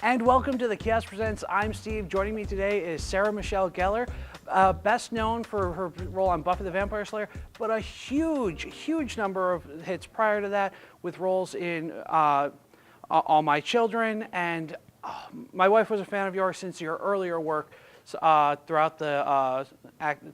And welcome to the Kiosk Presents. I'm Steve. Joining me today is Sarah Michelle Gellar, best known for her role on Buffy the Vampire Slayer, but a huge number of hits prior to that with roles in All My Children. And my wife was a fan of yours since your earlier work throughout the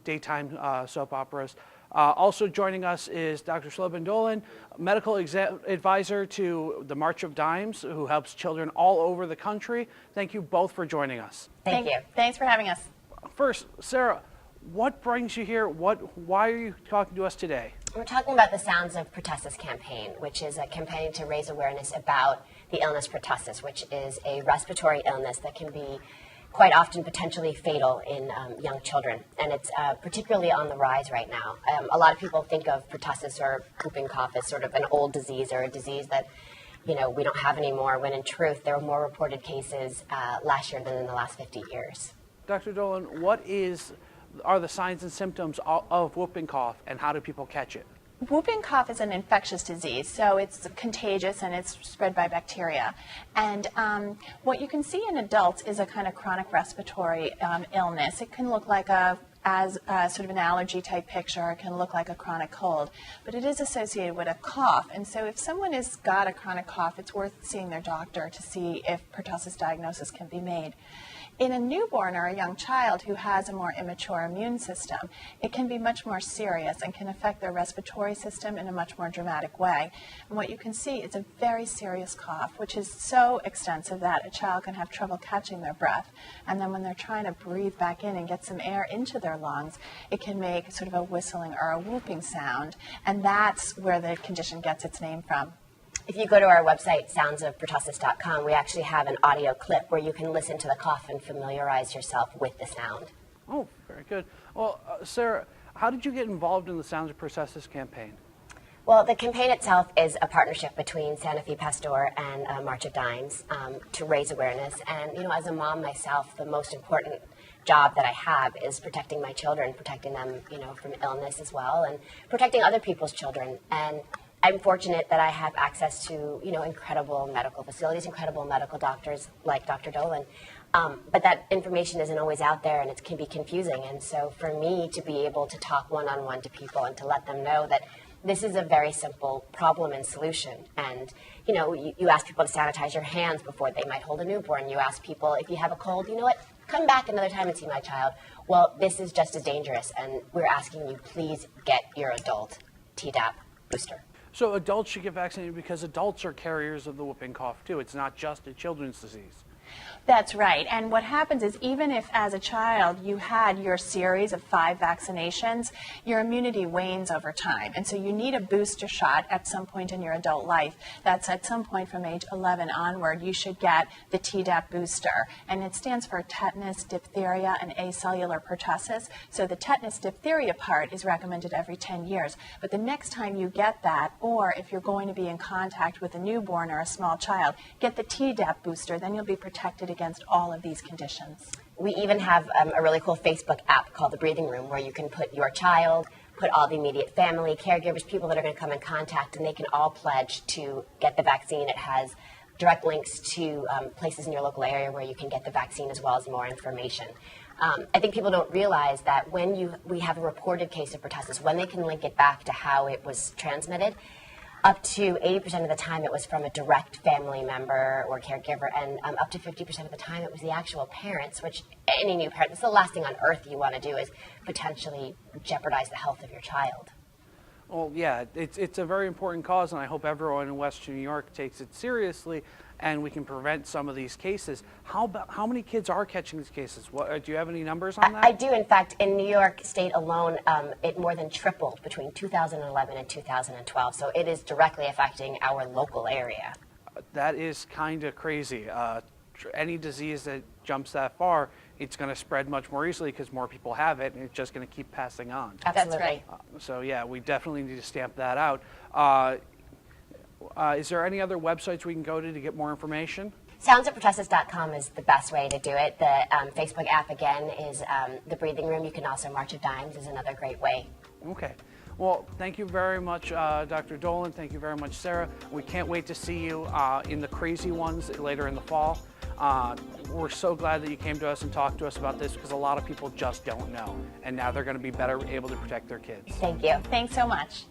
daytime soap operas. Also joining us is Dr.Siobhan Dolan, medical advisor to the March of Dimes, who helps children all over the country. Thank you both for joining us. Thank you. Thanks for having us. First, Sarah, what brings you here? Why are you talking to us today? We're talking about the Sounds of Pertussis campaign, which is a campaign to raise awareness about the illness pertussis, which is a respiratory illness that can be quite often potentially fatal in young children, and it's particularly on the rise right now. A lot of people think of pertussis or whooping cough as sort of an old disease or a disease that we don't have anymore, when in truth there were more reported cases last year than in the last 50 years. Dr. Dolan, what are the signs and symptoms of whooping cough, and how do people catch it? Whooping cough is an infectious disease, so it's contagious and it's spread by bacteria. And what you can see in adults is a kind of chronic respiratory illness. It can look like as sort of an allergy type picture. It can look like a chronic cold, but it is associated with a cough. And so if someone has got a chronic cough, it's worth seeing their doctor to see if pertussis diagnosis can be made. In a newborn or a young child who has a more immature immune system, it can be much more serious and can affect their respiratory system in a much more dramatic way. And what you can see is a very serious cough, which is so extensive that a child can have trouble catching their breath. And then when they're trying to breathe back in and get some air into their lungs, it can make sort of a whistling or a whooping sound. And that's where the condition gets its name from. If you go to our website, soundsofpertussis.com, we actually have an audio clip where you can listen to the cough and familiarize yourself with the sound. Oh, very good. Well, Sarah, how did you get involved in the Sounds of Pertussis campaign? Well, the campaign itself is a partnership between Santa Fe Pasteur and March of Dimes to raise awareness. And, as a mom myself, the most important job that I have is protecting my children, protecting them, from illness as well, and protecting other people's children. And I'm fortunate that I have access to, incredible medical facilities, incredible medical doctors like Dr. Dolan. But that information isn't always out there, and it can be confusing. And so for me to be able to talk one-on-one to people and to let them know that this is a very simple problem and solution. And, you ask people to sanitize your hands before they might hold a newborn. You ask people, if you have a cold, come back another time and see my child. Well, this is just as dangerous, and we're asking you, please get your adult Tdap booster. So adults should get vaccinated because adults are carriers of the whooping cough too. It's not just a children's disease. That's right. And what happens is, even if as a child you had your series of 5 vaccinations, your immunity wanes over time. And so you need a booster shot at some point in your adult life. That's at some point from age 11 onward, you should get the Tdap booster. And it stands for tetanus, diphtheria, and acellular pertussis. So the tetanus, diphtheria part is recommended every 10 years. But the next time you get that, or if you're going to be in contact with a newborn or a small child, get the Tdap booster. Then you'll be protected against all of these conditions. We even have a really cool Facebook app called The Breathing Room, where you can put your child, put all the immediate family, caregivers, people that are going to come in contact, and they can all pledge to get the vaccine. It has direct links to places in your local area where you can get the vaccine, as well as more information. I think people don't realize that when we have a reported case of pertussis, when they can link it back to how it was transmitted, up to 80% of the time it was from a direct family member or caregiver, and up to 50% of the time it was the actual parents, which any new parent, it's the last thing on earth you want to do is potentially jeopardize the health of your child. Well, yeah, it's a very important cause, and I hope everyone in Western New York takes it seriously, and we can prevent some of these cases. How many kids are catching these cases? Do you have any numbers on that? I do. In fact, in New York State alone, it more than tripled between 2011 and 2012. So it is directly affecting our local area. That is kind of crazy. Any disease that jumps that far, it's going to spread much more easily because more people have it, and it's just going to keep passing on. Absolutely. That's right. So yeah, we definitely need to stamp that out. Is there any other websites we can go to get more information? Soundsofpertussis.com is the best way to do it. The Facebook app, again, is The Breathing Room. You can also March of Dimes is another great way. Okay. Well, thank you very much, Dr. Dolan. Thank you very much, Sarah. We can't wait to see you in the crazy ones later in the fall. We're so glad that you came to us and talked to us about this because a lot of people just don't know. And now they're going to be better able to protect their kids. Thank you. Thanks so much.